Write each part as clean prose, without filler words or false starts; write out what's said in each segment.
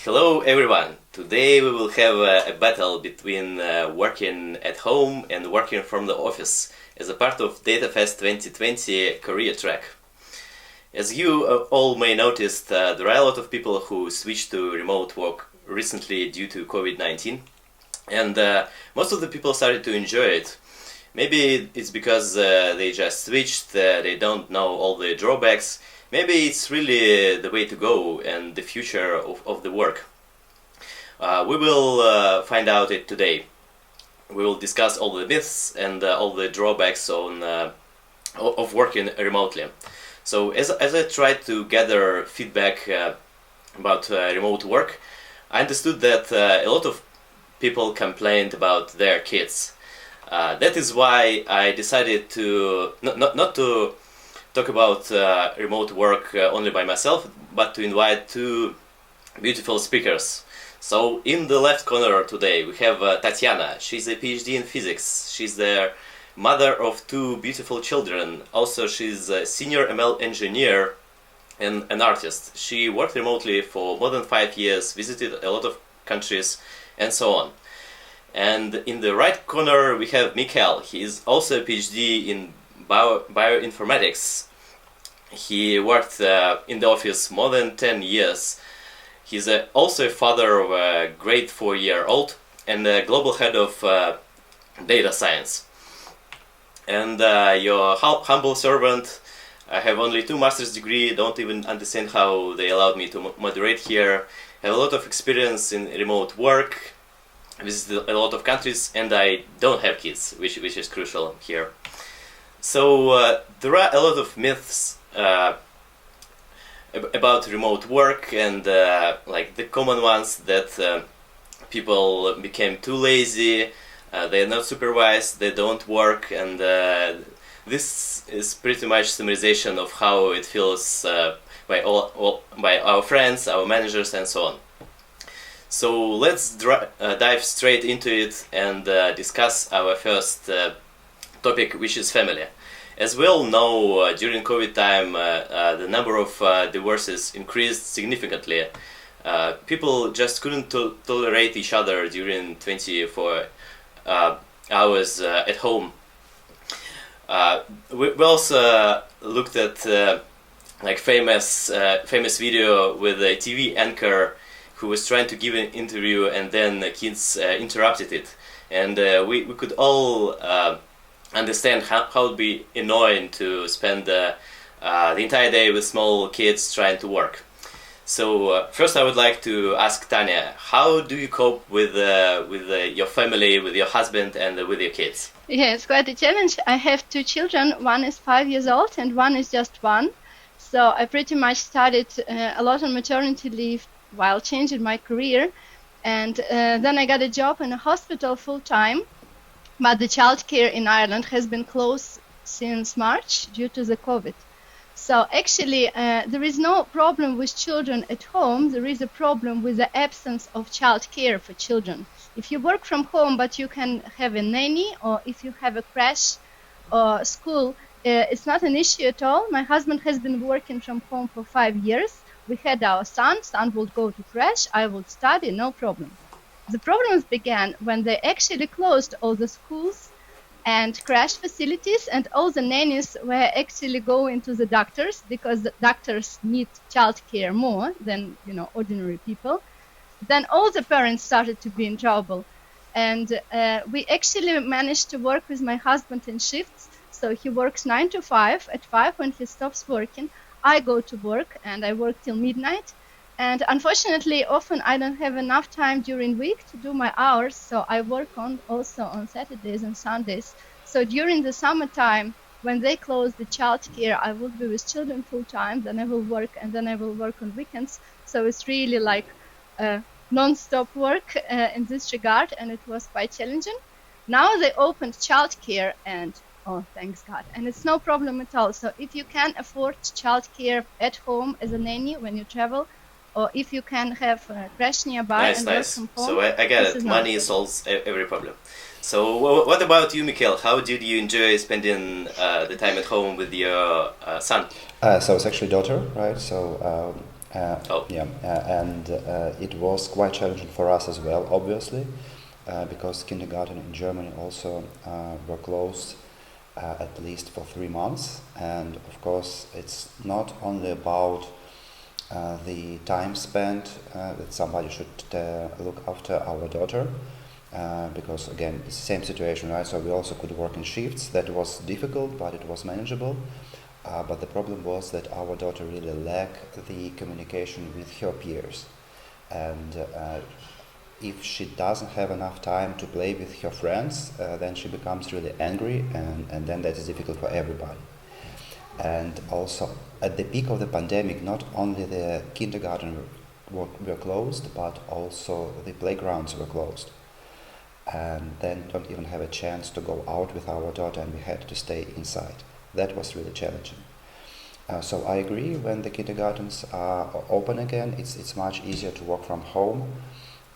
Hello everyone! Today we will have a battle between working at home and working from the office as a part of DataFest 2020 career track. As you all may notice, there are a lot of people who switched to remote work recently due to COVID-19, and most of the people started to enjoy it. Maybe it's because they just switched, they don't know all the drawbacks. Maybe it's really the way to go and the future of the work. We will find out it today. We will discuss all the myths and all the drawbacks of working remotely. So as I tried to gather feedback about remote work, I understood that a lot of people complained about their kids. That is why I decided to not to talk about remote work only by myself, but to invite two beautiful speakers. So in the left corner today we have Tatiana. She's a PhD in physics. She's the mother of two beautiful children. Also, she's a senior ML engineer and an artist. She worked remotely for more than 5 years, visited a lot of countries, and so on. And in the right corner we have Mikhail. He is also a PhD in bioinformatics. He worked in the office more than 10 years. He's also a father of a grade 4-year-old and a global head of data science. And your humble servant. I have only 2 master's degree, don't even understand how they allowed me to moderate here. I have a lot of experience in remote work, visited a lot of countries, and I don't have kids, which is crucial here. So there are a lot of myths about remote work, and like the common ones that people became too lazy, they are not supervised, they don't work, and this is pretty much summarization of how it feels by our friends, our managers, and so on. So let's dive straight into it and discuss our first topic, which is family. As we all know, during COVID time, the number of divorces increased significantly. People just couldn't tolerate each other during 24 hours at home. We also looked at like famous video with a TV anchor who was trying to give an interview, and then the kids interrupted it, and we could all understand how it would be annoying to spend the entire day with small kids trying to work. So first I would like to ask Tanya, how do you cope with your family, with your husband, and with your kids? Yeah, it's quite a challenge. I have 2 children. One is 5 years old and one is just 1. So I pretty much started a lot on maternity leave while changing my career. And then I got a job in a hospital full-time. But the childcare in Ireland has been closed since March due to the COVID. So actually, there is no problem with children at home. There is a problem with the absence of childcare for children. If you work from home, but you can have a nanny, or if you have a crash or school, it's not an issue at all. My husband has been working from home for 5 years. We had our son would go to crash, I would study, no problem. The problems began when they actually closed all the schools and crash facilities, and all the nannies were actually going to the doctors because the doctors need childcare more than ordinary people. Then all the parents started to be in trouble, and we actually managed to work with my husband in shifts. So he works 9 to 5. At 5, when he stops working, I go to work and I work till midnight. And unfortunately, often I don't have enough time during week to do my hours, so I work also on Saturdays and Sundays. So during the summertime, when they close the childcare, I will be with children full time, then I will work, and then I will work on weekends. So it's really like non-stop work in this regard, and it was quite challenging. Now they opened childcare, and oh, thanks God, and it's no problem at all. So if you can afford childcare at home as a nanny when you travel, or if you can have a crash nearby and work from home. So I get it. Money solves every problem. So what about you, Mikhail? How did you enjoy spending the time at home with your son? So it's actually daughter, right? So And it was quite challenging for us as well, obviously, because kindergarten in Germany also were closed at least for 3 months. And of course, it's not only about the time spent that somebody should look after our daughter, because again, it's the same situation, right? So we also could work in shifts. That was difficult, but it was manageable. But the problem was that our daughter really lacked the communication with her peers. And if she doesn't have enough time to play with her friends, then she becomes really angry, and then that is difficult for everybody. And also, at the peak of the pandemic, not only the kindergarten were closed, but also the playgrounds were closed. And then don't even have a chance to go out with our daughter, and we had to stay inside. That was really challenging. So I agree, when the kindergartens are open again, it's much easier to work from home,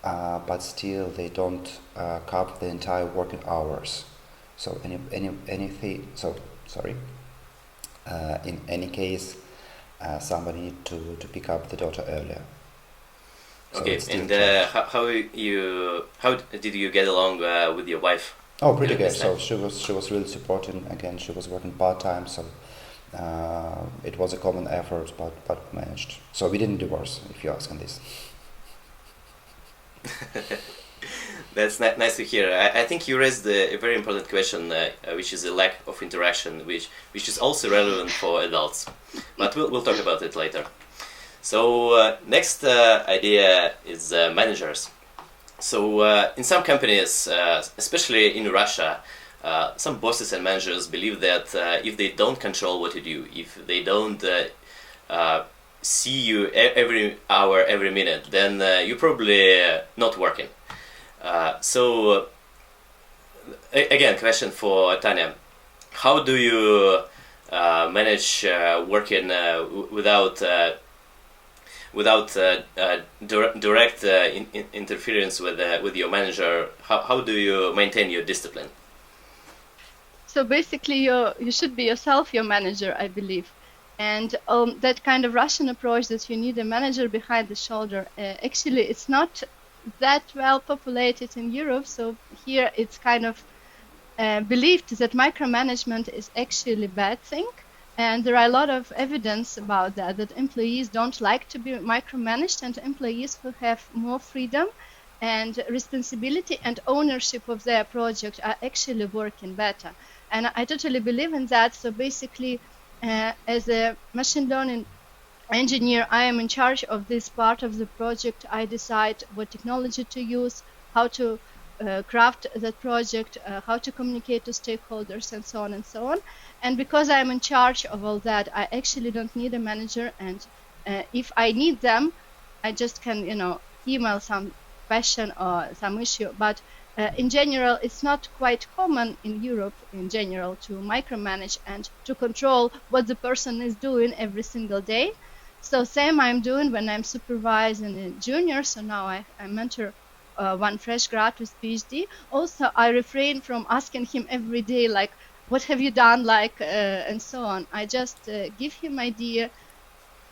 but still they don't cover the entire working hours. So in any case, somebody need to pick up the daughter earlier. So okay, and how did you get along with your wife? Oh, pretty good. So she was really supporting. Again, she was working part-time, so it was a common effort, but managed. So we didn't divorce, if you ask on this. That's nice to hear. I think you raised a very important question, which is a lack of interaction, which is also relevant for adults. But we'll talk about it later. So next idea is managers. So in some companies, especially in Russia, some bosses and managers believe that if they don't control what you do, if they don't see you every hour, every minute, then you're probably not working. So again, question for Tanya: how do you manage working without direct interference with your manager? How do you maintain your discipline? So basically, you should be yourself your manager, I believe. And that kind of Russian approach that you need a manager behind the shoulder, actually, it's not that well populated in Europe. So here it's kind of believed that micromanagement is actually a bad thing. And there are a lot of evidence about that employees don't like to be micromanaged, and employees who have more freedom and responsibility and ownership of their project are actually working better. And I totally believe in that. So basically, as a machine learning engineer, I am in charge of this part of the project. I decide what technology to use, how to craft that project, how to communicate to stakeholders, and so on and so on. And because I'm in charge of all that, I actually don't need a manager. And if I need them, I just can, email some question or some issue. But in general, it's not quite common in Europe in general to micromanage and to control what the person is doing every single day. So same I'm doing when I'm supervising a junior. So now I mentor one fresh grad with PhD. Also, I refrain from asking him every day, like, what have you done, and so on. I just give him idea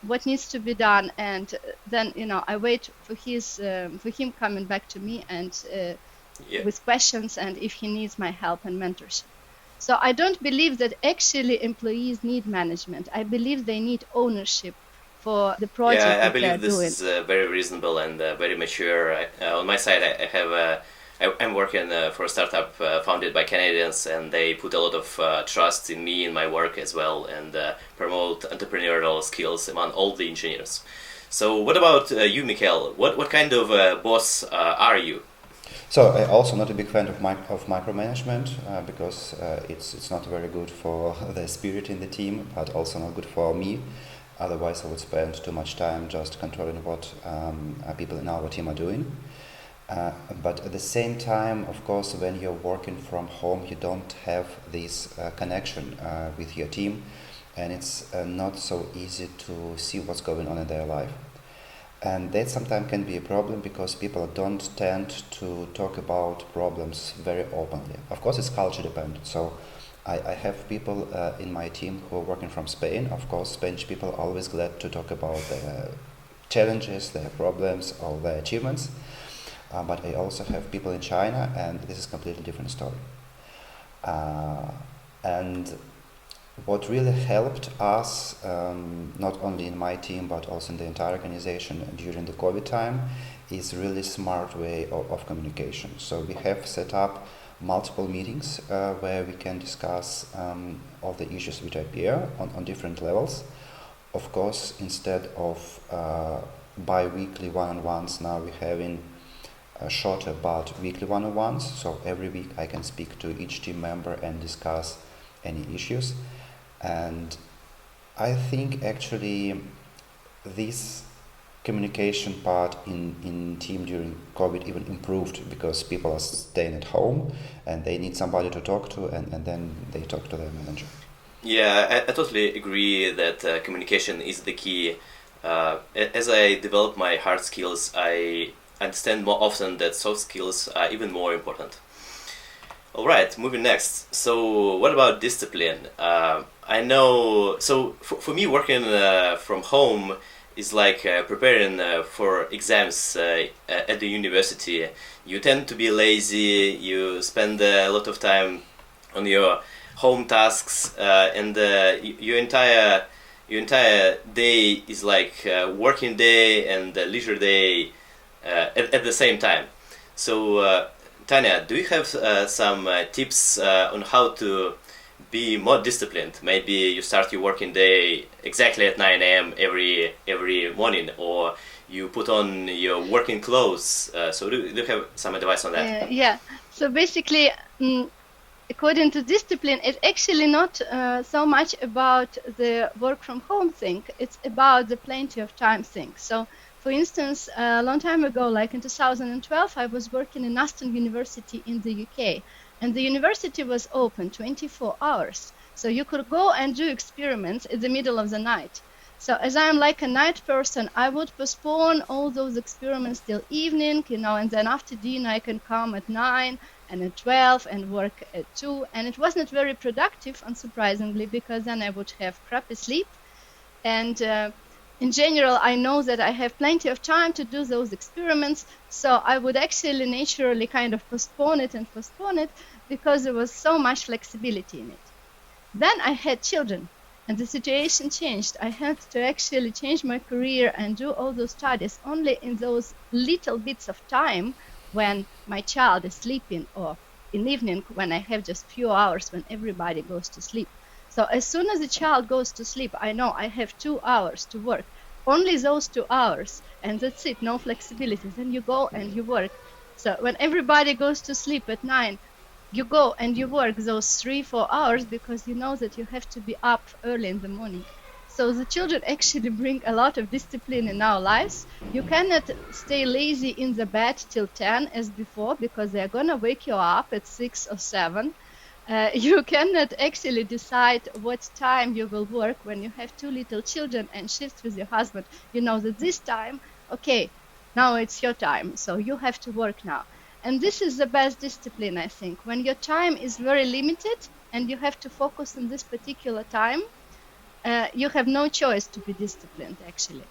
what needs to be done, and then I wait for him coming back to me and with questions, and if he needs my help and mentorship. So I don't believe that actually employees need management. I believe they need ownership for the project. Yeah, I believe this is very reasonable and very mature. On my side, I'm working for a startup founded by Canadians, and they put a lot of trust in me, in my work as well, and promote entrepreneurial skills among all the engineers. So what about you, Mikhail? What kind of boss are you? So I'm also not a big fan of micromanagement because it's not very good for the spirit in the team, but also not good for me. Otherwise, I would spend too much time just controlling what people in our team are doing. But at the same time, of course, when you're working from home, you don't have this connection with your team, and it's not so easy to see what's going on in their life. And that sometimes can be a problem because people don't tend to talk about problems very openly. Of course, it's culture dependent. So I have people in my team who are working from Spain. Of course, Spanish people are always glad to talk about challenges, their problems, or their achievements. But I also have people in China, and this is a completely different story. And what really helped us, not only in my team but also in the entire organization during the COVID time, is really smart way of communication. So we have set up multiple meetings where we can discuss all the issues which appear on different levels. Of course, instead of bi-weekly one-on-ones, now we're having shorter but weekly one-on-ones. So every week I can speak to each team member and discuss any issues. And I think actually this communication part in team during COVID even improved, because people are staying at home and they need somebody to talk to, and then they talk to their manager. Yeah, I totally agree that communication is the key. As I develop my hard skills, I understand more often that soft skills are even more important. Alright, moving next. So what about discipline? I know, so for me, working from home is like preparing for exams at the university. You tend to be lazy, you spend a lot of time on your home tasks, and your entire day is like working day and leisure day at the same time. So Tanya, do you have some tips on how to be more disciplined? Maybe you start your working day exactly at 9 a.m. every morning, or you put on your working clothes. So do you have some advice on that? Yeah. So basically, according to discipline, it's actually not so much about the work from home thing. It's about the plenty of time thing. So, for instance, a long time ago, like in 2012, I was working in Aston University in the UK, and the university was open 24 hours. So you could go and do experiments in the middle of the night. So as I am like a night person, I would postpone all those experiments till evening, and then after dinner I can come at 9 and at 12 and work at 2. And it wasn't very productive, unsurprisingly, because then I would have crappy sleep. And in general, I know that I have plenty of time to do those experiments, so I would actually naturally kind of postpone it because there was so much flexibility in it. Then I had children, and the situation changed. I had to actually change my career and do all those studies only in those little bits of time when my child is sleeping, or in the evening when I have just few hours when everybody goes to sleep. So as soon as the child goes to sleep, I know I have 2 hours to work. Only those 2 hours, and that's it, no flexibility. Then you go and you work. So when everybody goes to sleep at 9, you go and you work those 3-4 hours, because you know that you have to be up early in the morning. So the children actually bring a lot of discipline in our lives. You cannot stay lazy in the bed till 10 as before, because they're gonna wake you up at 6 or 7. You cannot actually decide what time you will work when you have 2 little children and shift with your husband. You know that this time, okay, now it's your time, so you have to work now. And this is the best discipline, I think. When your time is very limited and you have to focus on this particular time, you have no choice to be disciplined, actually.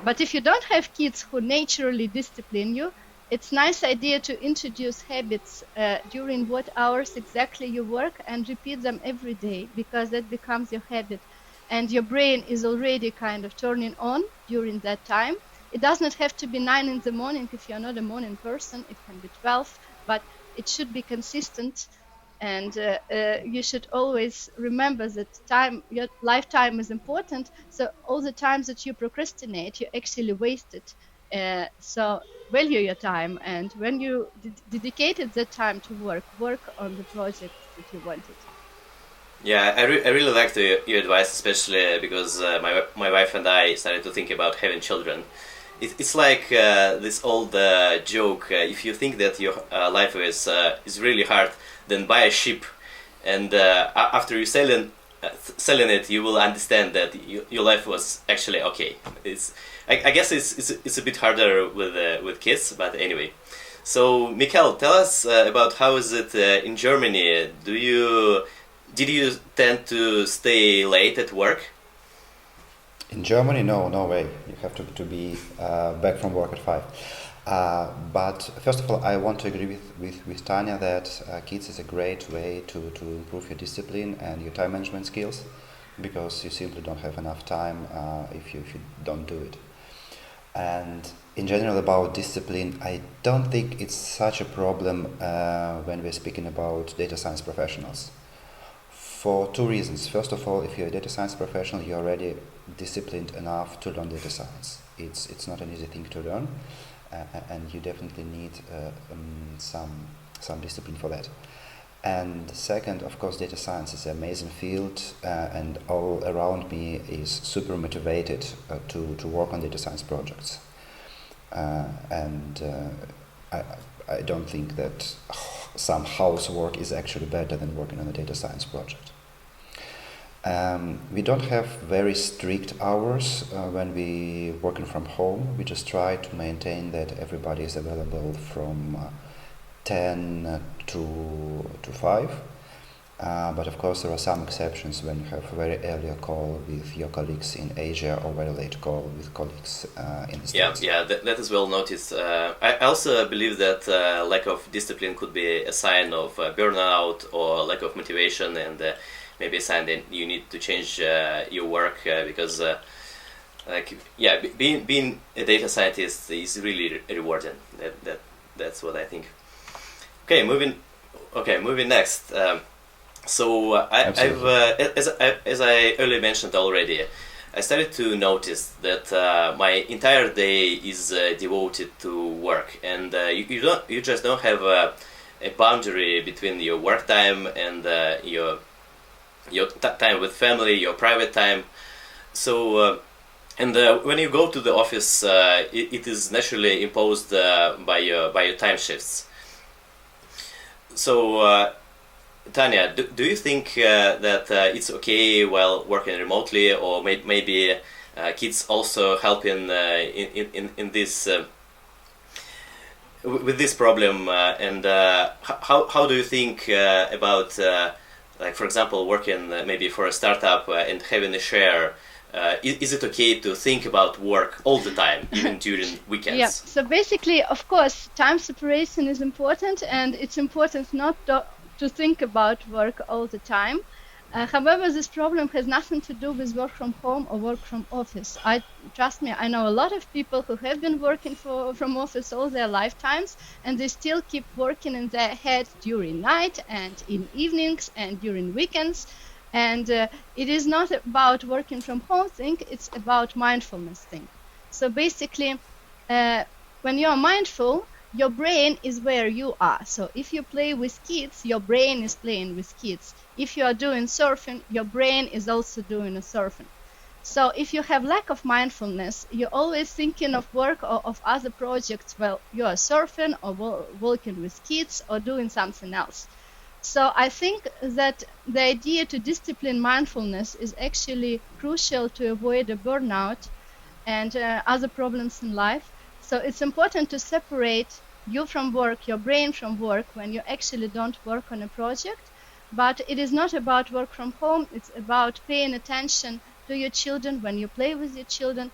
But if you don't have kids who naturally discipline you, it's a nice idea to introduce habits during what hours exactly you work and repeat them every day, because that becomes your habit. And your brain is already kind of turning on during that time. It does not have to be 9 in the morning if you're not a morning person. It can be 12, but it should be consistent. And you should always remember that your lifetime is important. So all the times that you procrastinate, you actually waste it. So value your time, and when you dedicated that time to work on the project that you wanted. Yeah, I really liked your advice, especially because my wife and I started to think about having children. It's like this old joke: if you think that your life is really hard, then buy a ship, and after you selling it, you will understand that your life was actually okay. I guess it's a bit harder with kids, but anyway. So, Mikhail, tell us about how is it in Germany? Did you tend to stay late at work? In Germany, no way. You have to be back from work at 5. But first of all, I want to agree with Tanya that kids is a great way to improve your discipline and your time management skills, because you simply don't have enough time if you don't do it. And in general, about discipline, I don't think it's such a problem when we're speaking about data science professionals. For two reasons. First of all, if you're a data science professional, you're already disciplined enough to learn data science. It's not an easy thing to learn, and you definitely need some discipline for that. And second, of course, data science is an amazing field, and all around me is super motivated to work on data science projects. I don't think that some housework is actually better than working on a data science project. We don't have very strict hours when we working from home. We just try to maintain that everybody is available from 10 to 5. But of course there are some exceptions when you have a very early call with your colleagues in Asia or very late call with colleagues in the States. Yeah, that is well noticed. I also believe that lack of discipline could be a sign of burnout or lack of motivation, and maybe a sign that you need to change your work because being a data scientist is really rewarding. That's what I think. Okay, moving next. So I've as I earlier mentioned already, I started to notice that my entire day is devoted to work, and you just don't have a boundary between your work time and your time with family, your private time. So when you go to the office, it is naturally imposed by your time shifts. So. Tanya, do you think that it's okay while working remotely, or maybe kids also help in this with this problem? And how do you think about, like for example, working maybe for a startup and having a share? Is it okay to think about work all the time, even during weekends? Yeah. So basically, of course, time separation is important, and it's important not to think about work all the time. However, this problem has nothing to do with work from home or work from office. Trust me, I know a lot of people who have been working from office all their lifetimes, and they still keep working in their head during night and in evenings and during weekends. And it is not about working from home thing, it's about mindfulness thing. So basically, when you're mindful, your brain is where you are. So if you play with kids, your brain is playing with kids. If you are doing surfing, your brain is also doing a surfing. So if you have lack of mindfulness, you're always thinking of work or of other projects while you are surfing or working with kids or doing something else. So I think that the idea to discipline mindfulness is actually crucial to avoid a burnout and other problems in life. So it's important to separate you from work, your brain from work, when you actually don't work on a project. But it is not about work from home. It's about paying attention to your children when you play with your children,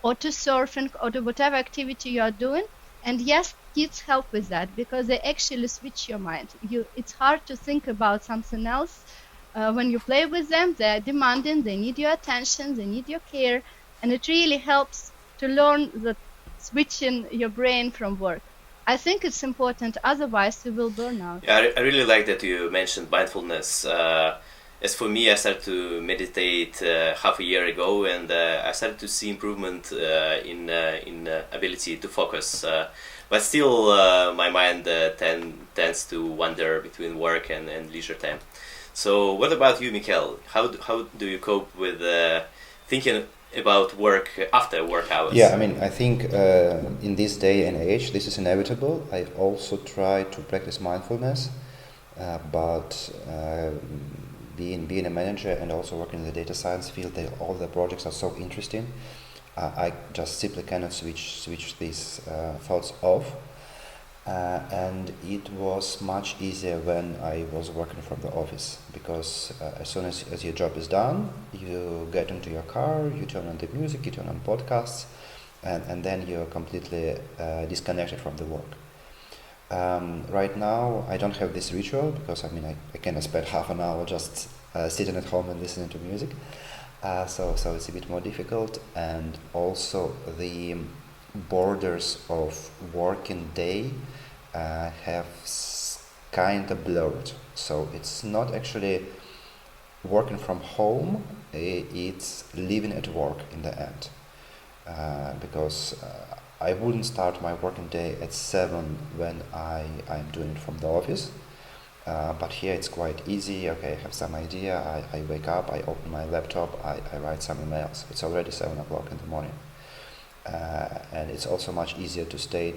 or to surfing, or to whatever activity you are doing. And yes, kids help with that because they actually switch your mind. It's hard to think about something else. When you play with them, they're demanding, they need your attention, they need your care, and it really helps to learn that switching your brain from work. I think it's important, otherwise you will burn out. Yeah, I really like that you mentioned mindfulness. As for me, I started to meditate half a year ago, and I started to see improvement in ability to focus. But still, my mind tends to wander between work and leisure time. So what about you, Mikhail? How do you cope with thinking about work after work hours? Yeah, I mean, I think in this day and age, this is inevitable. I also try to practice mindfulness, but being a manager and also working in the data science field, all the projects are so interesting. I just simply cannot switch these thoughts off. And it was much easier when I was working from the office, because as soon as your job is done, you get into your car, you turn on the music, you turn on podcasts, and then you're completely disconnected from the work. Right now, I don't have this ritual, because I cannot spend half an hour just sitting at home and listening to music. So it's a bit more difficult, and also the borders of working day have kind of blurred. So it's not actually working from home, it's living at work in the end. Because I wouldn't start my working day at 7 when I'm doing it from the office. But here it's quite easy. Okay, I have some idea, I wake up, I open my laptop, I write some emails. It's already 7 o'clock in the morning. And it's also much easier to stay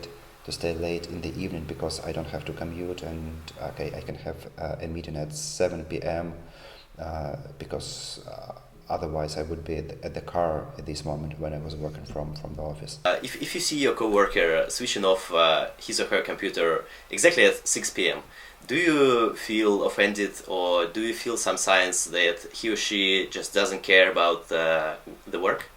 late in the evening, because I don't have to commute, and okay, I can have a meeting at 7 p.m. Because otherwise I would be at the car at this moment when I was working from the office. If you see your coworker switching off his or her computer exactly at 6 p.m., do you feel offended, or do you feel some signs that he or she just doesn't care about the work?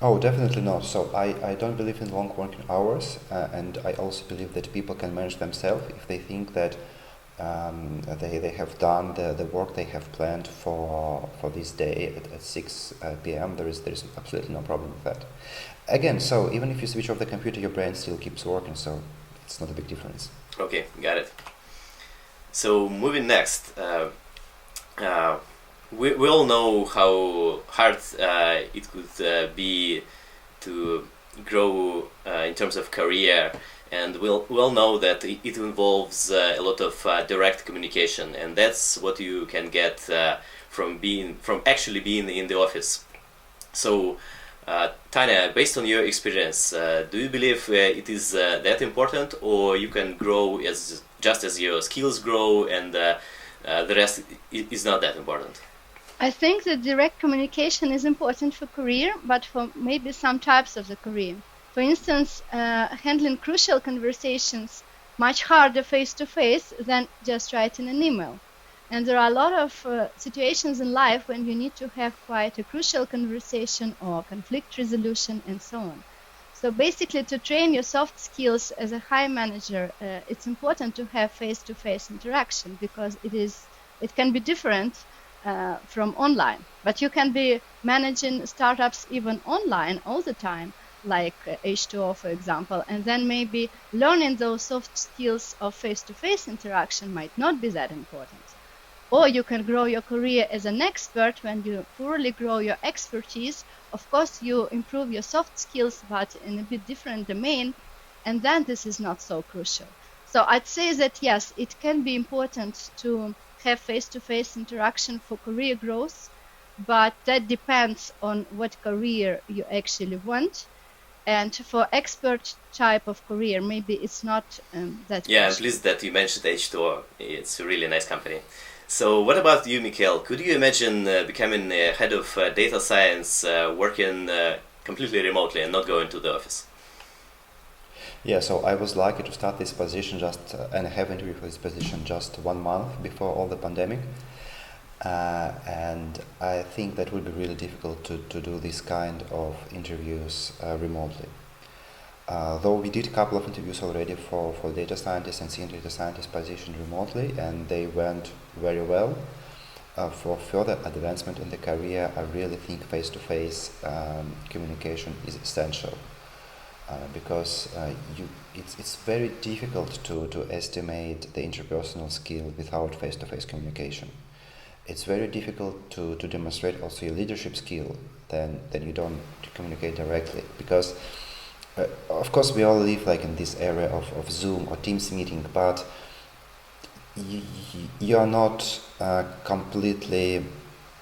Oh, definitely not. So I don't believe in long working hours, and I also believe that people can manage themselves if they think that they have done the work they have planned for this day at 6 p.m. There is absolutely no problem with that. Again, so even if you switch off the computer, your brain still keeps working, so it's not a big difference. Okay, got it. So moving next, we all know how hard it could be to grow in terms of career, and we'll know that it involves a lot of direct communication, and that's what you can get from actually being in the office. So, Tanya, based on your experience, do you believe it is that important, or you can grow just as your skills grow, and the rest is not that important? I think that direct communication is important for career, but for maybe some types of the career. For instance, handling crucial conversations much harder face-to-face than just writing an email. And there are a lot of situations in life when you need to have quite a crucial conversation or conflict resolution and so on. So basically, to train your soft skills as a high manager, it's important to have face-to-face interaction, because it can be different from online. But you can be managing startups even online all the time, like H2O, for example, and then maybe learning those soft skills of face-to-face interaction might not be that important. Or you can grow your career as an expert. When you thoroughly grow your expertise, of course you improve your soft skills, but in a bit different domain, and then this is not so crucial. So I'd say that yes, it can be important to have face-to-face interaction for career growth, but that depends on what career you actually want. And for expert type of career, maybe it's not that. Yeah, I'm pleased that you mentioned H2O. It's a really nice company. So what about you, Mikhail? Could you imagine becoming a head of data science, working completely remotely and not going to the office? Yeah, so I was lucky to start this position and have interviewed for this position just 1 month before all the pandemic. And I think that would be really difficult to do this kind of interviews remotely. Though we did a couple of interviews already for data scientists and senior data scientist position remotely, and they went very well. For further advancement in the career, I really think face-to-face communication is essential. Because it's very difficult to estimate the interpersonal skill without face-to-face communication. It's very difficult to demonstrate also your leadership skill then you don't communicate directly, because of course we all live like in this area of Zoom or Teams meeting, but you are not completely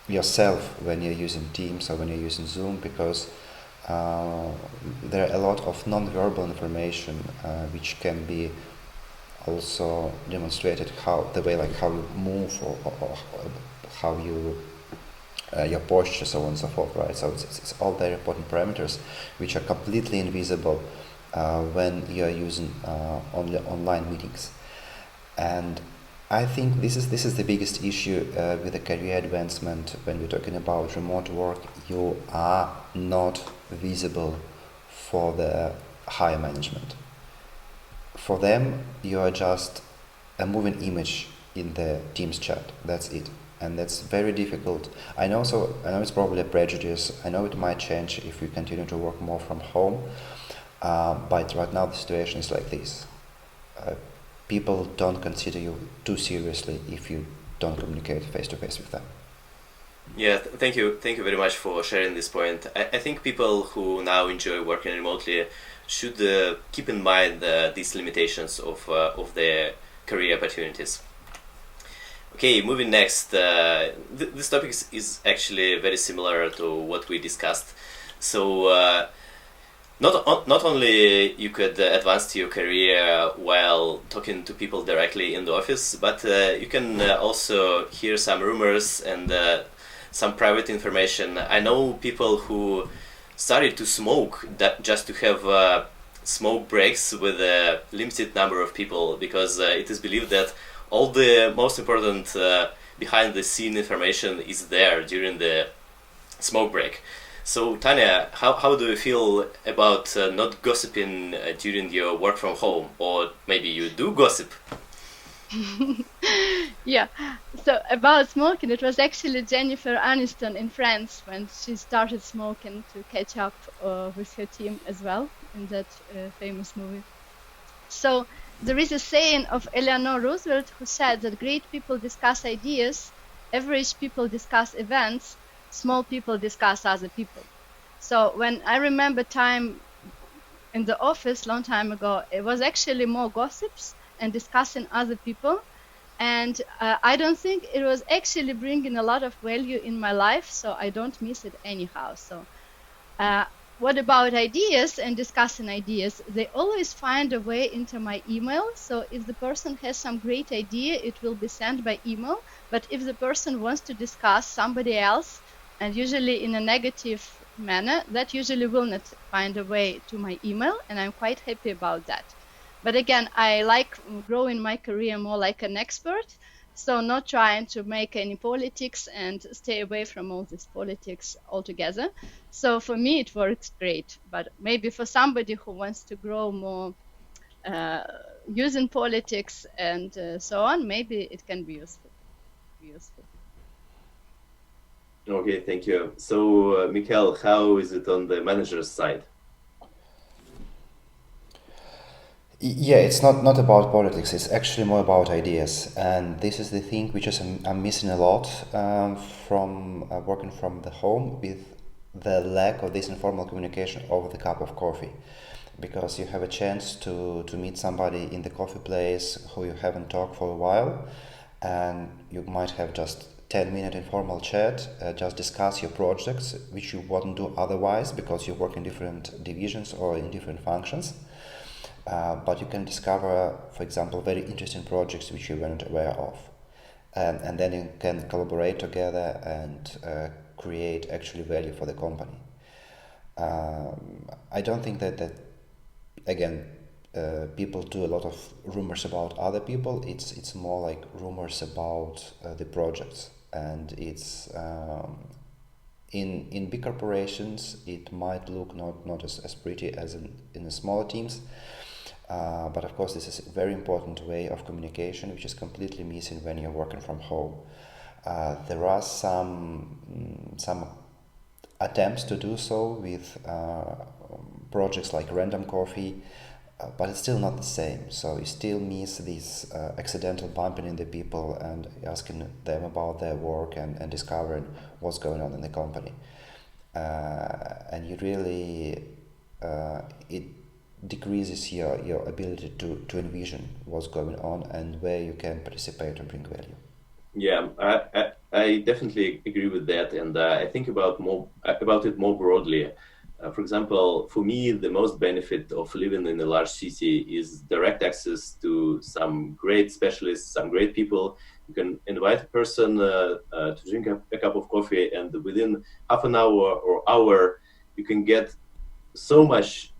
yourself when you're using Teams or when you're using Zoom, because there are a lot of non-verbal information which can be also demonstrated, the way how you move or how you your posture, so on and so forth, right? So it's all very important parameters which are completely invisible when you are using only online meetings. And I think this is the biggest issue with the career advancement when we're talking about remote work. You are not visible for the higher management. For them, you are just a moving image in the Teams chat. That's it, and that's very difficult. I know. So I know it's probably a prejudice. I know it might change if we continue to work more from home. But right now the situation is like this. People don't consider you too seriously if you don't communicate face to face with them. Yeah, thank you very much for sharing this point. I think people who now enjoy working remotely should keep in mind these limitations of their career opportunities. Okay, moving next. This topic is actually very similar to what we discussed. So not only you could advance to your career while talking to people directly in the office, but you can also hear some rumors and some private information. I know people who started to smoke just to have smoke breaks with a limited number of people, because it is believed that all the most important behind the scene information is there during the smoke break. So Tanya, how do you feel about not gossiping during your work from home, or maybe you do gossip? Yeah, so about smoking, it was actually Jennifer Aniston in France when she started smoking to catch up with her team as well in that famous movie. So there is a saying of Eleanor Roosevelt who said that great people discuss ideas, average people discuss events, small people discuss other people. So when I remember time in the office long time ago, it was actually more gossips and discussing other people. And I don't think it was actually bringing a lot of value in my life, so I don't miss it anyhow. So what about ideas and discussing ideas? They always find a way into my email. So if the person has some great idea, it will be sent by email. But if the person wants to discuss somebody else, and usually in a negative manner, that usually will not find a way to my email, and I'm quite happy about that. But again, I like growing my career more like an expert, so not trying to make any politics and stay away from all this politics altogether. So for me, it works great. But maybe for somebody who wants to grow more using politics and so on, maybe it can be useful. Okay, thank you. So, Mikhail, how is it on the manager's side? Yeah, it's not about politics. It's actually more about ideas, and this is the thing which I'm missing a lot from working from the home, with the lack of this informal communication over the cup of coffee, because you have a chance to meet somebody in the coffee place who you haven't talked for a while, and you might have just 10-minute informal chat, just discuss your projects, which you wouldn't do otherwise because you work in different divisions or in different functions. But you can discover, for example, very interesting projects which you weren't aware of. And then you can collaborate together and create actually value for the company. I don't think that again, people do a lot of rumors about other people. It's more like rumors about the projects. And it's in big corporations, it might look not as pretty as in the smaller teams. But of course, this is a very important way of communication, which is completely missing when you're working from home. There are some attempts to do so with projects like Random Coffee, but it's still not the same. So you still miss this accidental bumping into people and asking them about their work and discovering what's going on in the company. And you really it decreases your ability to envision what's going on and where you can participate and bring value. Yeah, I definitely agree with that, and I think about it more broadly. For example, for me, the most benefit of living in a large city is direct access to some great specialists, some great people. You can invite a person to drink a cup of coffee, and within half an hour or hour, you can get so much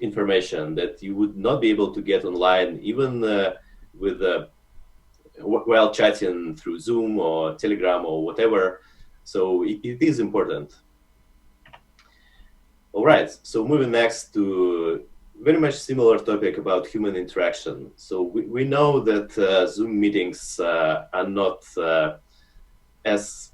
information that you would not be able to get online, even with while chatting through Zoom or Telegram or whatever. So it is important. All right, so moving next to very much similar topic about human interaction. So we know that Zoom meetings are not as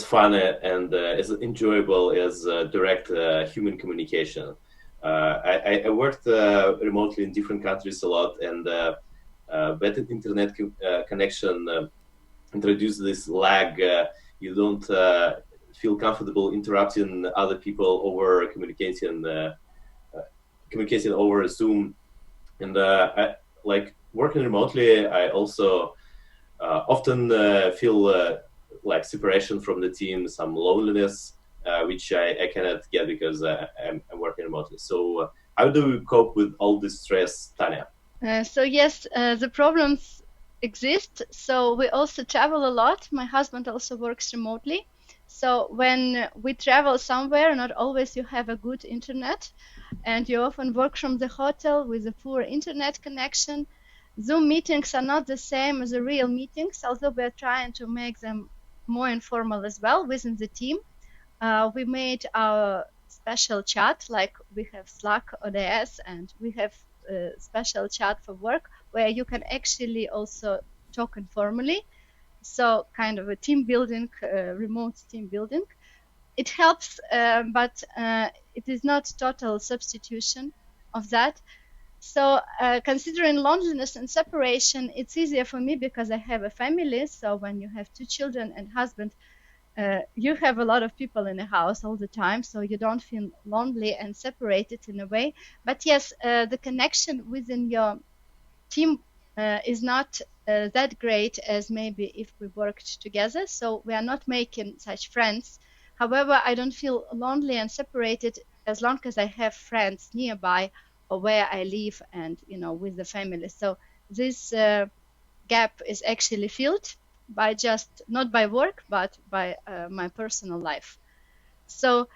fun and as enjoyable as direct human communication. I worked remotely in different countries a lot, and better internet connection introduced this lag. You don't feel comfortable interrupting other people over communicating over Zoom. And like working remotely, I also often feel like separation from the team, some loneliness, which I cannot get because I'm working remotely. So how do you cope with all this stress, Tanya? So yes, the problems exist. So we also travel a lot. My husband also works remotely. So when we travel somewhere, not always you have a good internet, and you often work from the hotel with a poor internet connection. Zoom meetings are not the same as the real meetings, although we're trying to make them more informal as well within the team. We made our special chat, like we have Slack ODS, and we have a special chat for work where you can actually also talk informally. So kind of a team building, remote team building. It helps, but it is not total substitution of that. So considering loneliness and separation, it's easier for me because I have a family. So when you have two children and husband, you have a lot of people in the house all the time, so you don't feel lonely and separated in a way. But yes, the connection within your team is not that great as maybe if we worked together. So we are not making such friends. However, I don't feel lonely and separated as long as I have friends nearby or where I live and with the family. So this gap is actually filled by just not by work but by my personal life. So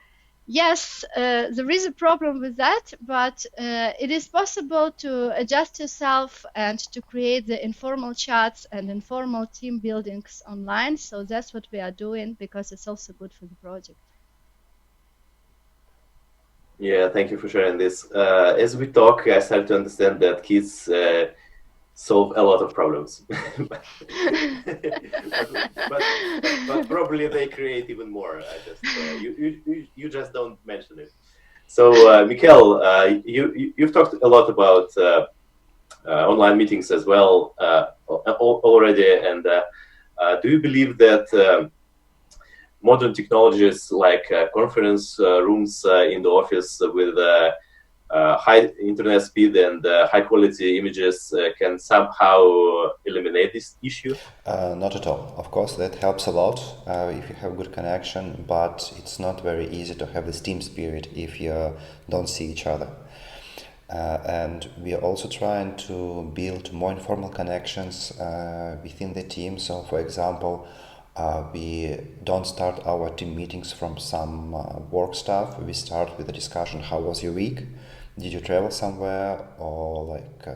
yes, there is a problem with that, but it is possible to adjust yourself and to create the informal chats and informal team buildings online. So that's what we are doing because it's also good for the project. Yeah, thank you for sharing this. As we talk, I started to understand that kids solve a lot of problems, but, but probably they create even more. I just you just don't mention it. So, Mikhail, you've talked a lot about online meetings as well already, and do you believe that modern technologies like conference rooms in the office with high internet speed and high quality images can somehow eliminate this issue? Not at all. Of course, that helps a lot if you have good connection, but it's not very easy to have this team spirit if you don't see each other. And we are also trying to build more informal connections within the team. So, for example, we don't start our team meetings from some work stuff. We start with a discussion: how was your week? Did you travel somewhere? Or like,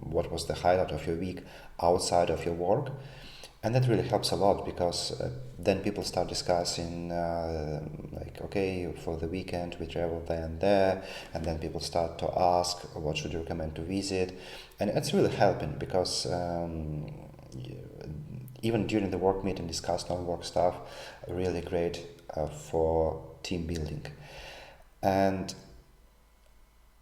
what was the highlight of your week outside of your work? And that really helps a lot because then people start discussing like, okay, for the weekend we traveled there and there, and then people start to ask, what should you recommend to visit? And it's really helping because even during the work meeting, discuss non-work stuff, really great for team building. And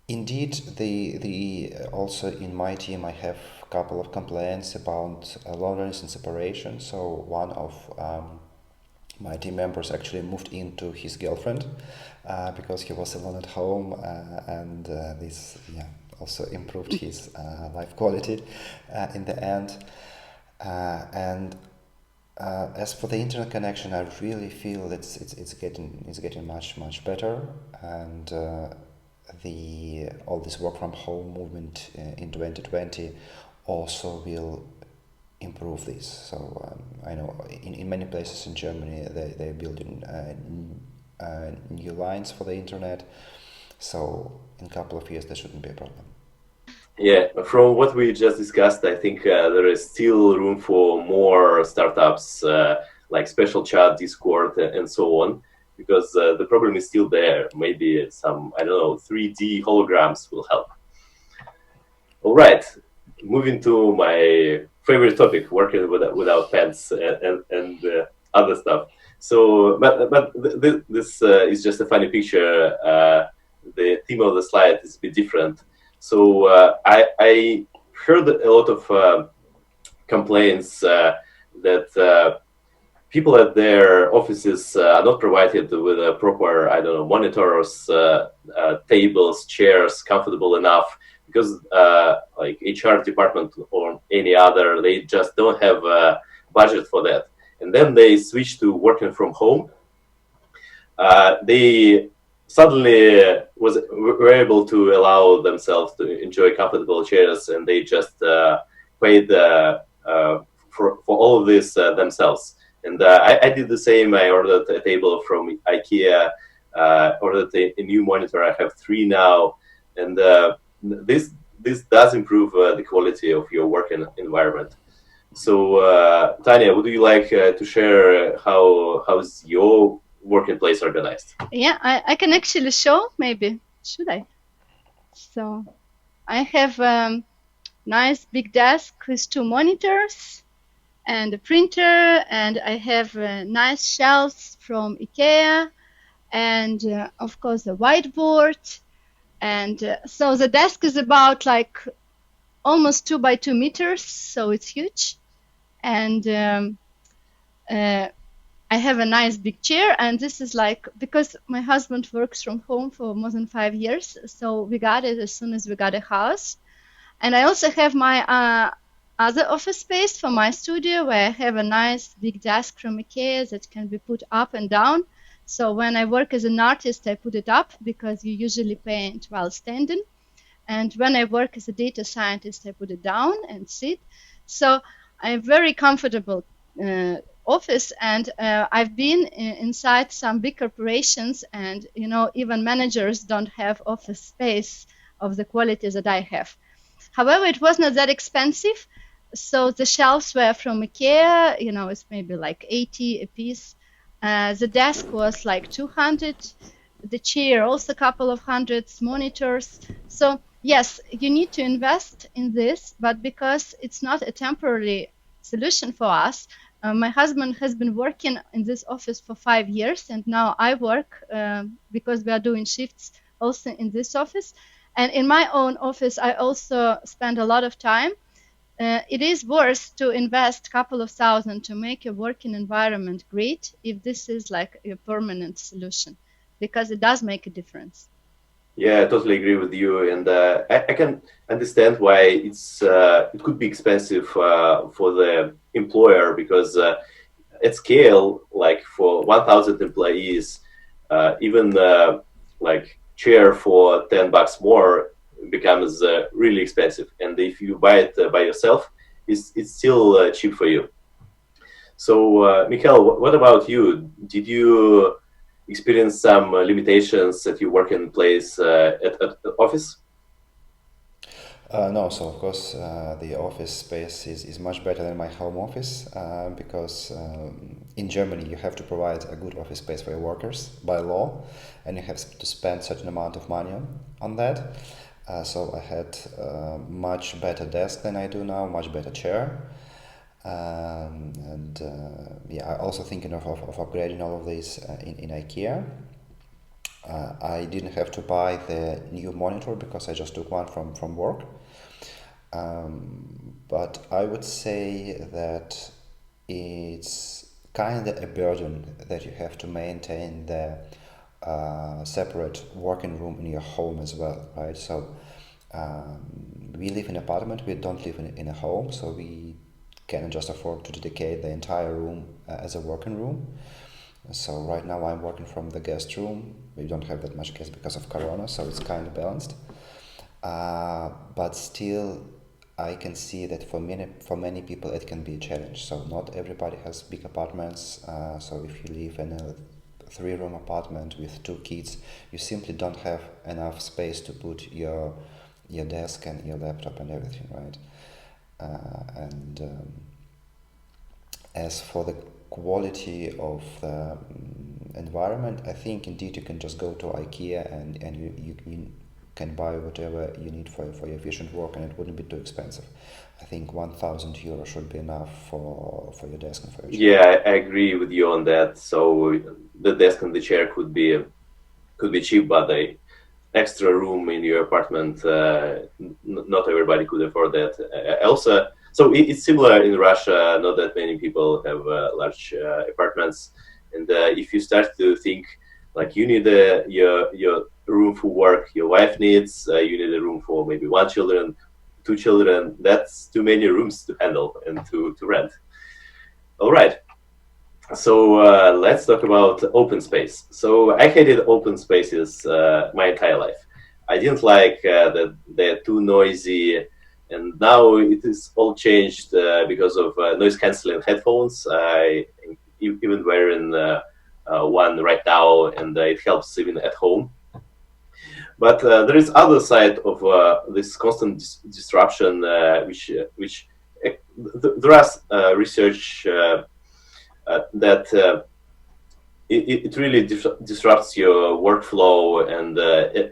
indeed, the also in my team, I have a couple of complaints about loneliness and separation. So one of my team members actually moved into his girlfriend because he was alone at home, and this also improved his life quality in the end. And as for the internet connection, I really feel it's getting much better, and all this work from home movement in 2020 also will improve this. So I know in many places in Germany they're building new lines for the internet. So in a couple of years, that shouldn't be a problem. Yeah, from what we just discussed, I think there is still room for more startups like Special Chat, Discord, and so on, because the problem is still there. Maybe some, I don't know, 3D holograms will help. All right, moving to my favorite topic, working without pants and other stuff. So, this is just a funny picture. The theme of the slide is a bit different. So I heard a lot of complaints that people at their offices are not provided with a proper, I don't know, monitors, tables, chairs, comfortable enough, because like HR department or any other, they just don't have a budget for that. And then they switch to working from home. They suddenly were able to allow themselves to enjoy comfortable chairs, and they just paid for all of this themselves. And I did the same. I ordered a table from IKEA, ordered a new monitor. I have 3 now, and this does improve the quality of your working environment. So, Tanya, would you like to share how's your working place organized? Yeah, I can actually show, maybe. Should I? So I have a nice big desk with 2 monitors and a printer, and I have nice shelves from IKEA, and of course a whiteboard. And so the desk is about like almost 2 by 2 meters, so it's huge. And I have a nice big chair, and this is like, because my husband works from home for more than 5 years, so we got it as soon as we got a house. And I also have my other office space for my studio, where I have a nice big desk from IKEA that can be put up and down. So when I work as an artist, I put it up, because you usually paint while standing. And when I work as a data scientist, I put it down and sit. So I'm very comfortable office, and I've been inside some big corporations, and even managers don't have office space of the quality that I have. However, it was not that expensive, so the shelves were from IKEA. It's maybe like 80 a piece. The desk was like 200. The chair also a couple of hundreds. Monitors. So yes, you need to invest in this, but because it's not a temporary solution for us. My husband has been working in this office for 5 years, and now I work because we are doing shifts also in this office. And in my own office, I also spend a lot of time. It is worth to invest a couple of thousand to make a working environment great if this is like a permanent solution, because it does make a difference. Yeah, I totally agree with you, and I can understand why it could be expensive for the employer, because at scale, like for 1,000 employees, even like chair for $10 more becomes really expensive, and if you buy it by yourself, it's still cheap for you. So, Mikhail, what about you? Did you experience some limitations at your working place at the office? No, so of course the office space is much better than my home office because in Germany you have to provide a good office space for your workers by law, and you have to spend a certain amount of money on that. So I had a much better desk than I do now, much better chair. And I also thinking of upgrading all of this in IKEA. I didn't have to buy the new monitor because I just took one from work. But I would say that it's kind of a burden that you have to maintain the separate working room in your home as well, right? So we live in an apartment, we don't live in a home, so we cannot just afford to dedicate the entire room as a working room. So right now I'm working from the guest room. We don't have that much guests because of Corona, so it's kind of balanced. But still, I can see that for many people it can be a challenge. So not everybody has big apartments. So if you live in a 3-room apartment with 2 kids, you simply don't have enough space to put your desk and your laptop and everything, right? And as for the quality of the environment, I think indeed you can just go to IKEA and you can buy whatever you need for your efficient work, and it wouldn't be too expensive. I think 1,000 euro should be enough for your desk and for your chair. Yeah, I agree with you on that. So the desk and the chair could be cheap, but the extra room in your apartment, not everybody could afford that. Also, so it's similar in Russia. Not that many people have large apartments, and if you start to think like you need your room for work, your wife needs, you need a room for maybe 2 children. That's too many rooms to handle and to rent. All right. So let's talk about open space. So I hated open spaces my entire life. I didn't like that they're too noisy, and now it is all changed because of noise canceling headphones. I even wearing one right now, and it helps even at home. But there is other side of this constant disruption, which there are research that it really disrupts your workflow. And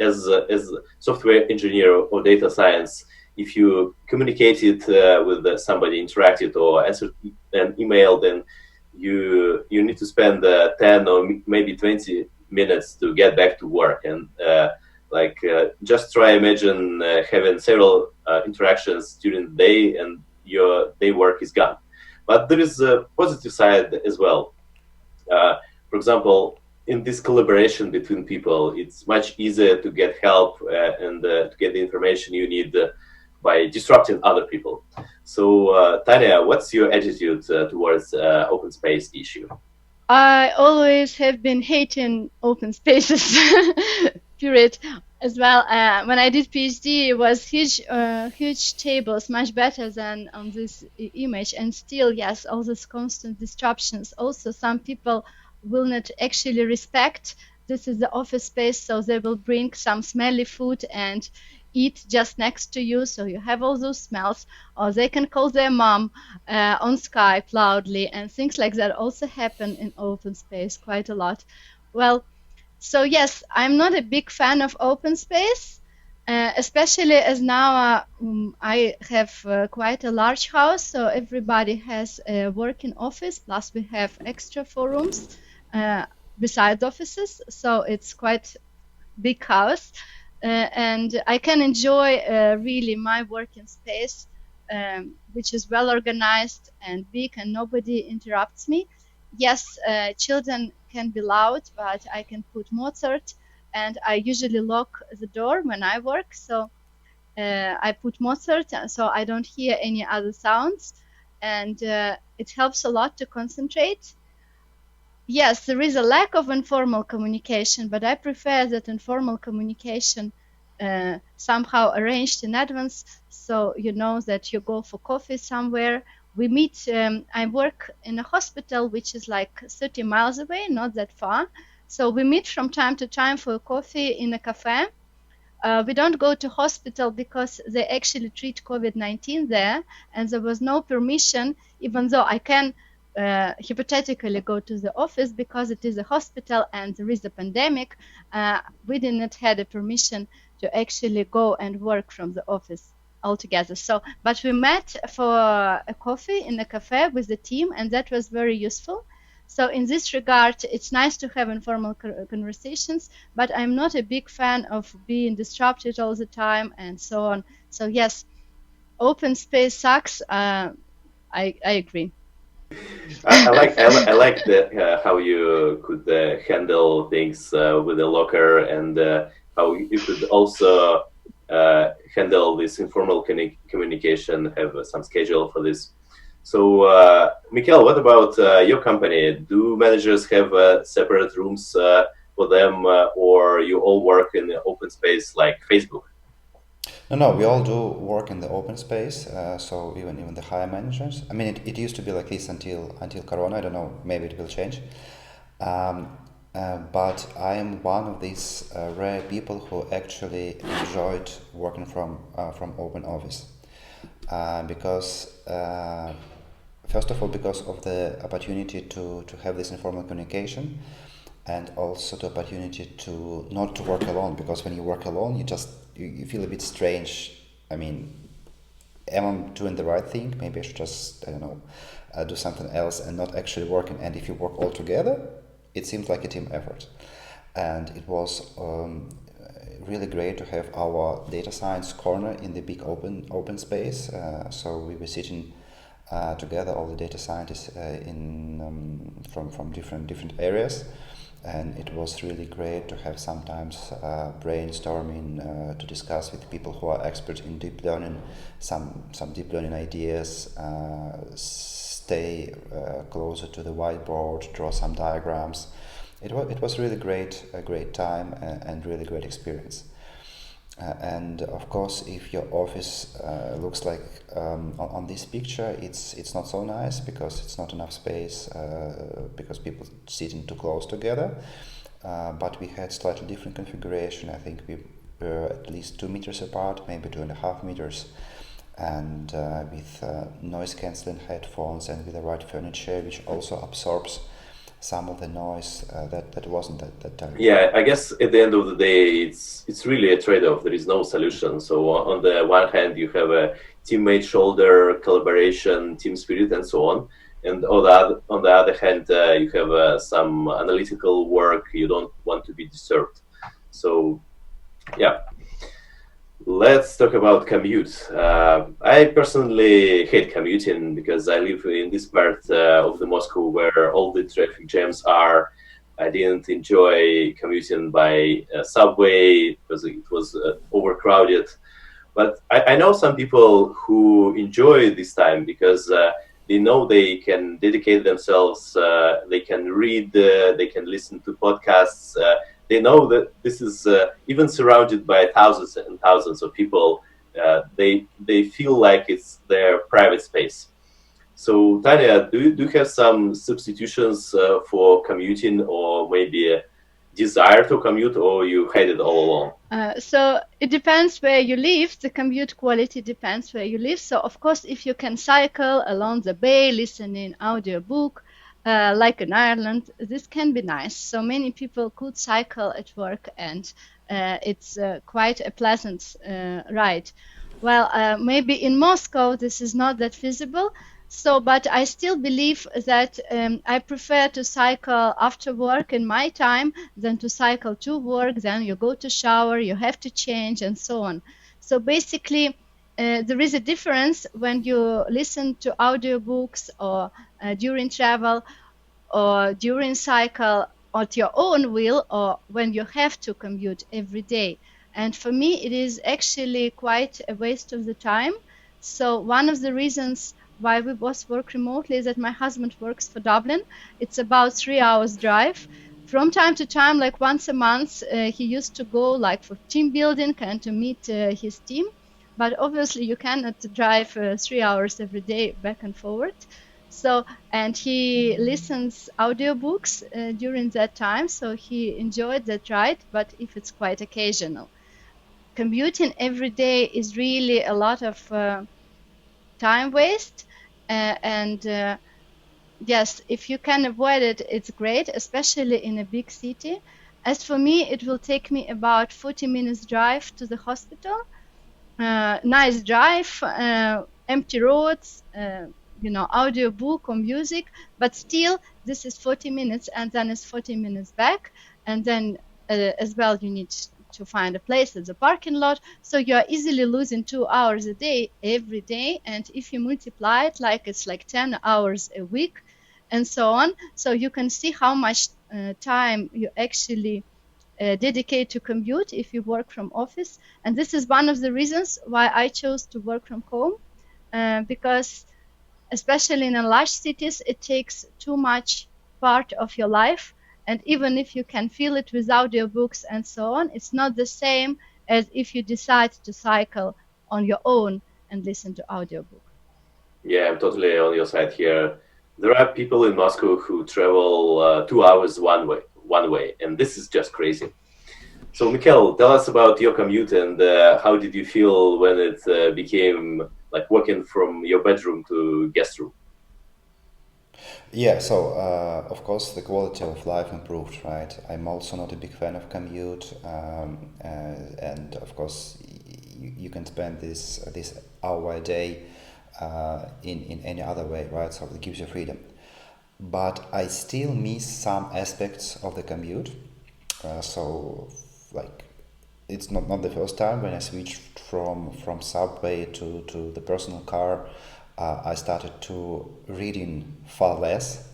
as a software engineer or data science, if you communicated with somebody, interacted or answered an email, then you need to spend 10 or maybe 20 minutes to get back to work. And just try imagine having several interactions during the day, and your day work is gone. But there is a positive side as well. For example, in this collaboration between people, it's much easier to get help and to get the information you need by disrupting other people. So, Tanya, what's your attitude towards open space issue? I always have been hating open spaces, period. As well, when I did PhD, it was huge tables, much better than on this image. And still, yes, all these constant disruptions. Also, some people will not actually respect this is the office space, so they will bring some smelly food and eat just next to you, so you have all those smells. Or they can call their mom on Skype loudly, and things like that also happen in open space quite a lot. Well, so yes, I'm not a big fan of open space, especially as now I have quite a large house, so everybody has a working office, plus we have extra 4 rooms besides offices, so it's quite big house. And I can enjoy really my working space, which is well organized and big, and nobody interrupts me. Yes, children can be loud, but I can put Mozart, and I usually lock the door when I work. So I put Mozart, so I don't hear any other sounds, and it helps a lot to concentrate. Yes, there is a lack of informal communication, but I prefer that informal communication somehow arranged in advance, so you know that you go for coffee somewhere. We meet, I work in a hospital which is like 30 miles away, not that far. So we meet from time to time for a coffee in a cafe. We don't go to hospital because they actually treat COVID-19 there, and there was no permission, even though I can hypothetically go to the office because it is a hospital and there is a pandemic. We did not have a permission to actually go and work from the office altogether. So, but we met for a coffee in a cafe with the team, and that was very useful. So in this regard, it's nice to have informal conversations, but I'm not a big fan of being disrupted all the time and so on. So yes, open space sucks. I agree. I like that how you could handle things with a locker, and how you could also handle this informal communication, have some schedule for this. So, Mikhail, what about your company? Do managers have separate rooms for them, or you all work in the open space like Facebook? No, we all do work in the open space. So even the higher managers. I mean, it used to be like this until Corona. I don't know. Maybe it will change. Um, But I am one of these rare people who actually enjoyed working from open office because first of all because of the opportunity to have this informal communication, and also the opportunity to not to work alone, because when you work alone you feel a bit strange. I mean, am I doing the right thing? Maybe I should just, I don't know, do something else and not actually working. And if you work all together, it seems like a team effort. And it was really great to have our data science corner in the big open space. So we were sitting together, all the data scientists from different areas, and it was really great to have sometimes brainstorming to discuss with people who are experts in deep learning, some deep learning ideas, stay closer to the whiteboard, draw some diagrams. It was really a great time and really great experience. And of course, if your office looks like on this picture, it's not so nice because it's not enough space because people sitting too close together. But we had slightly different configuration. I think we were at least 2 meters apart, maybe 2.5 meters, and with noise cancelling headphones and with the right furniture, which also absorbs some of the noise that wasn't that time. Yeah, I guess at the end of the day, it's really a trade-off. There is no solution. So on the one hand, you have a teammate shoulder, collaboration, team spirit, and so on. And on the other hand, you have some analytical work. You don't want to be disturbed. So, yeah. Let's talk about commute. I personally hate commuting because I live in this part of the Moscow where all the traffic jams are. I didn't enjoy commuting by subway because it was overcrowded. But I know some people who enjoy this time because they know they can dedicate themselves, they can read, they can listen to podcasts. They know that this is even surrounded by thousands and thousands of people. They feel like it's their private space. So, Tanya, do you have some substitutions for commuting, or maybe a desire to commute, or you hate it all along? So it depends where you live. The commute quality depends where you live. So of course, if you can cycle along the bay, listening audiobook, like in Ireland, this can be nice. So many people could cycle at work, and it's quite a pleasant ride. Well, maybe in Moscow this is not that feasible. So, but I still believe that I prefer to cycle after work in my time than to cycle to work. Then you go to shower, you have to change, and so on. So basically, there is a difference when you listen to audiobooks or during travel or during cycle at your own will, or when you have to commute every day. And for me, it is actually quite a waste of the time. So one of the reasons why we both work remotely is that my husband works for Dublin. It's about 3 hours drive. From time to time, like once a month, he used to go like for team building and to meet his team. But obviously you cannot drive 3 hours every day back and forward. So, and he listens audiobooks during that time, so he enjoyed that ride, but if it's quite occasional. Commuting every day is really a lot of time waste, and yes, if you can avoid it, it's great, especially in a big city. As for me, it will take me about 40 minutes drive to the hospital. Nice drive, empty roads, audio book or music, but still this is 40 minutes, and then it's 40 minutes back, and then as well you need to find a place at the parking lot. So you are easily losing 2 hours a day every day, and if you multiply it, like it's like 10 hours a week and so on, so you can see how much time you actually dedicate to commute if you work from office. And this is one of the reasons why I chose to work from home, because especially in large cities, it takes too much part of your life. And even if you can feel it with audiobooks and so on, it's not the same as if you decide to cycle on your own and listen to audiobook. Yeah, I'm totally on your side here. There are people in Moscow who travel 2 hours one way, and this is just crazy. So, Mikhail, tell us about your commute and how did you feel when it became like walking from your bedroom to guest room? Yeah, so of course the quality of life improved, right? I'm also not a big fan of commute, and of course you can spend this hour a day in any other way, right? So it gives you freedom. But I still miss some aspects of the commute. So like it's not the first time when I switched from subway to the personal car. I started to reading far less,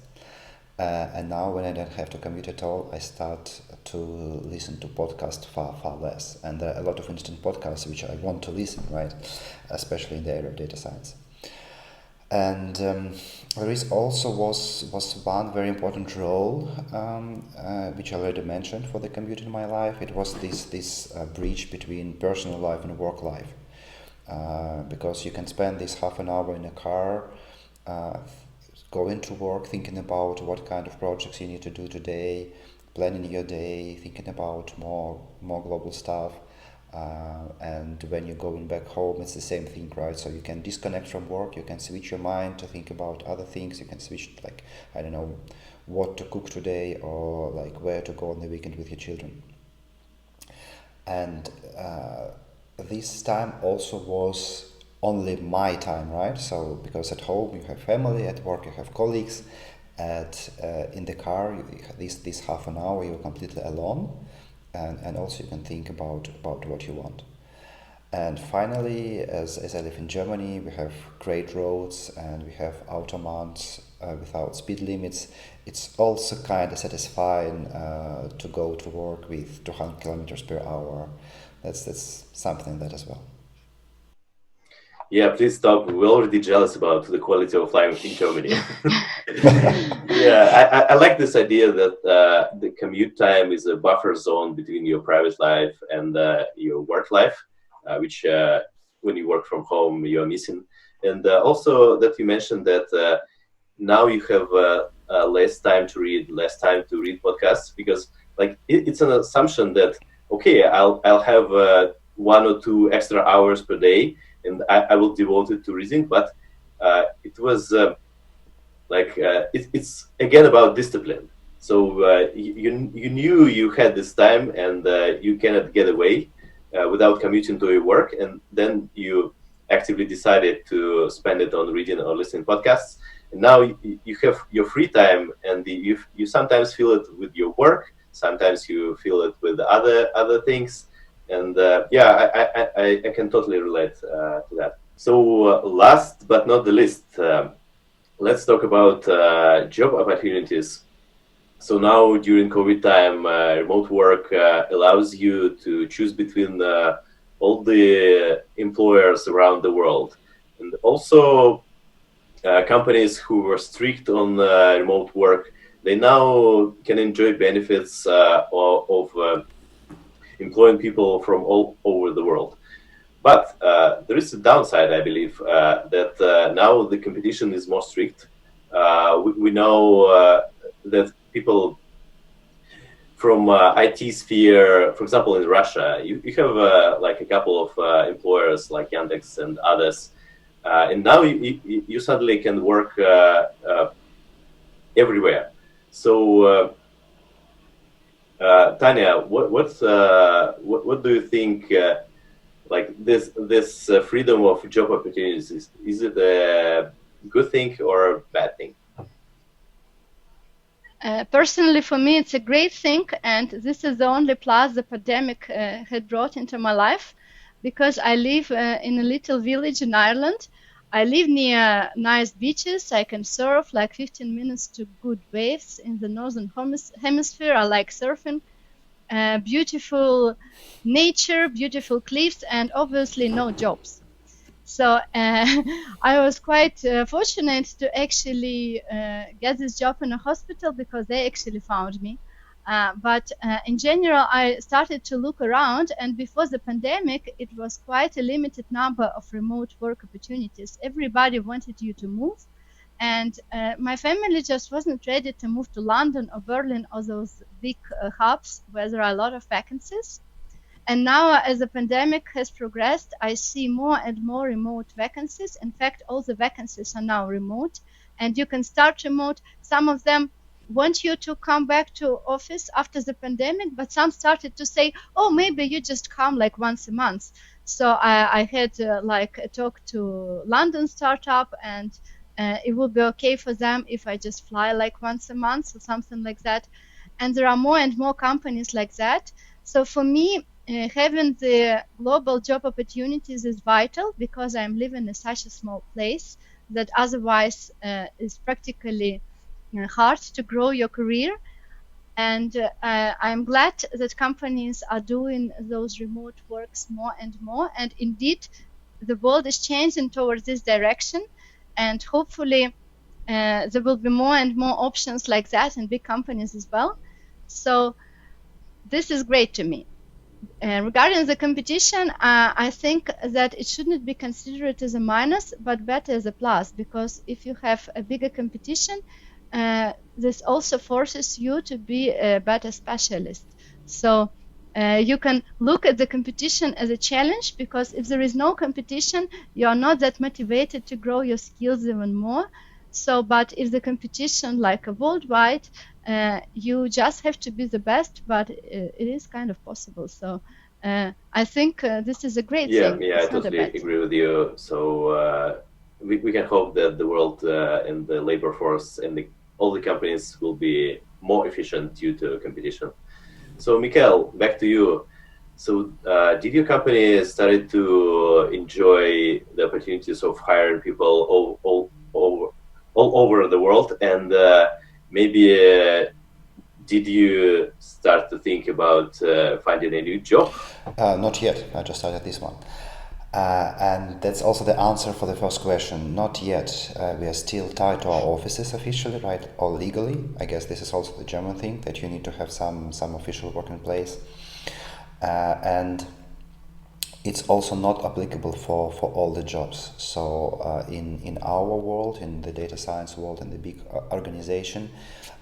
and now when I don't have to commute at all, I start to listen to podcasts far less. And there are a lot of instant podcasts which I want to listen, right, especially in the area of data science. And there is also was one very important role which I already mentioned for the commute in my life. It was this bridge between personal life and work life, because you can spend this half an hour in a car, going to work, thinking about what kind of projects you need to do today, planning your day, thinking about more global stuff. And when you're going back home, it's the same thing, right? So you can disconnect from work, you can switch your mind to think about other things, you can switch, like, I don't know, what to cook today, or like where to go on the weekend with your children. And this time also was only my time, right? So because at home you have family, at work you have colleagues, in the car this half an hour you're completely alone, and also you can think about what you want. And finally, as I live in Germany, we have great roads and we have autobahns without speed limits. It's also kind of satisfying to go to work with 200 kilometers per hour. That's something that as well. Yeah, please stop. We're already jealous about the quality of life in Germany. Yeah, I like this idea that the commute time is a buffer zone between your private life and your work life, which when you work from home, you're missing. And also that you mentioned that now you have less time to read, less time to read podcasts, because like it's an assumption that, okay, I'll have 1 or 2 extra hours per day and I will devote it to reading. But it was it's again about discipline. So you knew you had this time and you cannot get away without commuting to your work, and then you actively decided to spend it on reading or listening podcasts. And now you have your free time, and you sometimes feel it with your work, sometimes you feel it with other things, and I can totally relate to that. So last but not the least, let's talk about job opportunities. So now during COVID time, remote work allows you to choose between all the employers around the world, and also companies who were strict on remote work, they now can enjoy benefits of employing people from all over the world. But there is a downside, I believe, that now the competition is more strict. We know that people from IT sphere, for example, in Russia, you have like a couple of employers like Yandex and others, and now you suddenly can work everywhere. So, Tanya, what do you think? Like this freedom of job opportunities, is it a good thing or a bad thing? Personally, for me, it's a great thing, and this is the only plus the pandemic had brought into my life, because I live in a little village in Ireland. I live near nice beaches. I can surf like 15 minutes to good waves in the northern hemisphere. I like surfing. Beautiful nature, beautiful cliffs, and obviously no jobs. So I was quite fortunate to actually get this job in a hospital, because they actually found me. But in general, I started to look around, and before the pandemic, it was quite a limited number of remote work opportunities. Everybody wanted you to move. And my family just wasn't ready to move to London or Berlin or those big hubs where there are a lot of vacancies. And now, as the pandemic has progressed, I see more and more remote vacancies. In fact, all the vacancies are now remote, and you can start remote. Some of them want you to come back to office after the pandemic, but some started to say, "Oh, maybe you just come like once a month." So I had like a talk to London startup, and it will be okay for them if I just fly like once a month or something like that. And there are more and more companies like that. So for me, having the global job opportunities is vital because I'm living in such a small place that otherwise is practically hard to grow your career. And I'm glad that companies are doing those remote works more and more. And indeed, the world is changing towards this direction. And hopefully, there will be more and more options like that in big companies as well. So this is great to me. Regarding the competition, I think that it shouldn't be considered as a minus, but better as a plus, because if you have a bigger competition, this also forces you to be a better specialist. So you can look at the competition as a challenge, because if there is no competition, you are not that motivated to grow your skills even more. So, but if the competition like a worldwide, you just have to be the best, but it is kind of possible. So I think this is a great thing. Yeah, I totally agree with you. So we can hope that the world and the labor force and all the companies will be more efficient due to competition. So Mikhail, back to you. So did your company started to enjoy the opportunities of hiring people all over the world, and maybe did you start to think about finding a new job? Not yet. I just started this one. And that's also the answer for the first question. Not yet. We are still tied to our offices officially, right? Or legally. I guess this is also the German thing, that you need to have some official work in place. And it's also not applicable for all the jobs. So in our world, in the data science world, in the big organization,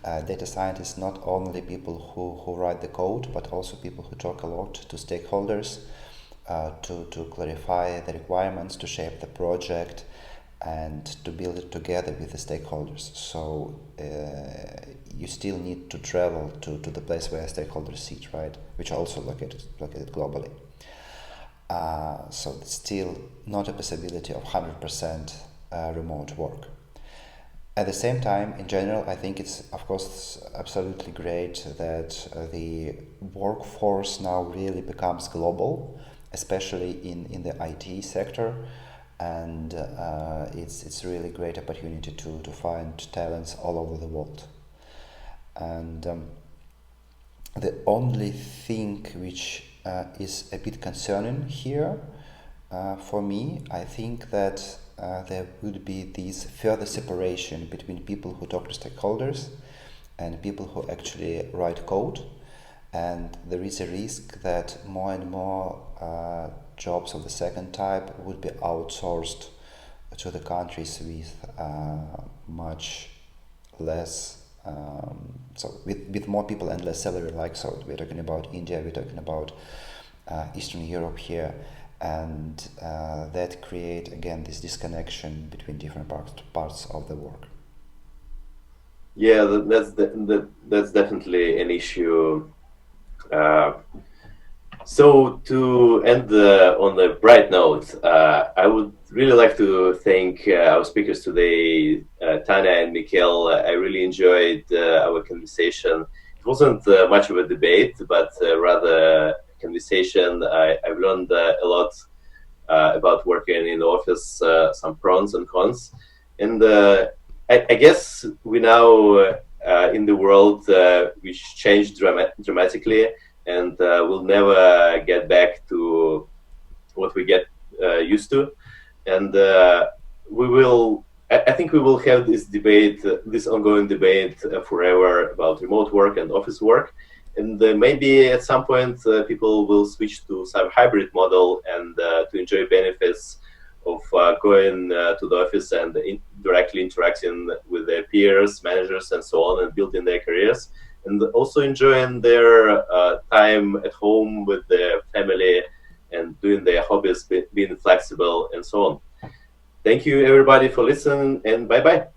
data scientists not only people who write the code, but also people who talk a lot to stakeholders, to clarify the requirements, to shape the project, and to build it together with the stakeholders. So you still need to travel to the place where stakeholders sit, right? Which are also located globally. So it's still not a possibility of 100% remote work. At the same time, in general, I think it's, of course, absolutely great that the workforce now really becomes global, especially in the IT sector, and it's really great opportunity to find talents all over the world. And the only thing which is a bit concerning here for me, I think that there would be this further separation between people who talk to stakeholders and people who actually write code, and there is a risk that more and more jobs of the second type would be outsourced to the countries with much less so with more people and less salary, like, so we're talking about India, we're talking about Eastern Europe here, and that create again this disconnection between different parts of the work. Yeah, that's definitely an issue. So to end on a bright note, I would really like to thank our speakers today, Tanya and Mikhail. I really enjoyed our conversation. It wasn't much of a debate, but rather a conversation. I've learned a lot about working in the office, some pros and cons. And I guess we now in the world which changed dramatically, and we'll never get back to what we get used to. And we will, I think we will have this debate, this ongoing debate forever about remote work and office work. And maybe at some point people will switch to some hybrid model and to enjoy benefits of going to the office and directly interacting with their peers, managers, and so on, and building their careers, and also enjoying their time at home with their family and doing their hobbies, being flexible, and so on. Thank you, everybody, for listening, and bye-bye.